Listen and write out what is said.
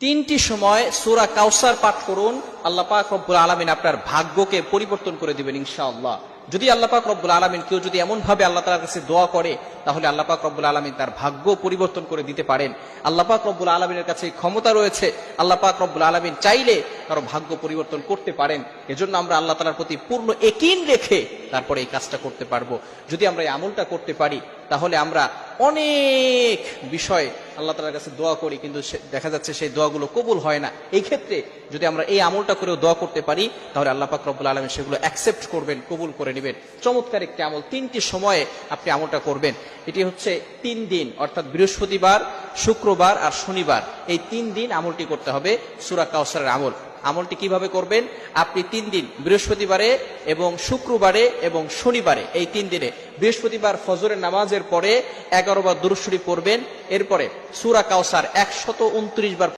তিনটি সময় সূরা কাউসার পাঠ করুন, আল্লাহ পাক রব্বুল আলামিন আপনার ভাগ্যকে পরিবর্তন করে দিবেন ইনশাআল্লাহ। যদি আল্লাহ পাক রব্বুল আলামিন কেউ যদি এমন ভাবে আল্লাহ তাআলার কাছে দোয়া করে, তাহলে আল্লাহ পাক রব্বুল আলামিন তার ভাগ্য পরিবর্তন করে দিতে পারেন। আল্লাহ পাক রব্বুল আলামিনের কাছে ক্ষমতা রয়েছে, আল্লাহ পাক রব্বুল আলামিন চাইলে কারো ভাগ্য পরিবর্তন করতে পারেন। এজন্য আমরা আল্লাহ তাআলার প্রতি পূর্ণ ইয়াকিন রেখে তারপরে এই কাজটা করতে পারবো। যদি আমরা এই আমলটা করতে পারি, তাহলে আমরা অনেক বিষয় আল্লাহ তাআলার কাছে দোয়া করি, কিন্তু দেখা যাচ্ছে সেই দোয়াগুলো কবুল হয় না। এই ক্ষেত্রে যদি আমরা এই আমলটা করেও দোয়া করতে পারি, তাহলে আল্লাহ পাক রব্বুল আলামিন সেগুলো অ্যাকসেপ্ট করবেন, কবুল করে নেবেন। চমৎকার একটি আমল, তিনটি সময়ে আপনি আমলটা করবেন। এটি হচ্ছে 3 দিন, অর্থাৎ বৃহস্পতিবার, শুক্রবার আর শনিবার, এই 3 দিন আমলটি করতে হবে, সূরা কাউসারের আমল। আমলটি কিভাবে করবেন? আপনি 3 দিন, বৃহস্পতিবারে এবং শুক্রবারে এবং শনিবারে, এই 3 দিনে বৃহস্পতিবার ফজরের নামাজের পরে 11 বার দুরূদ শরীফ পড়বেন। এরপরে সূরা কাউসার 129 বার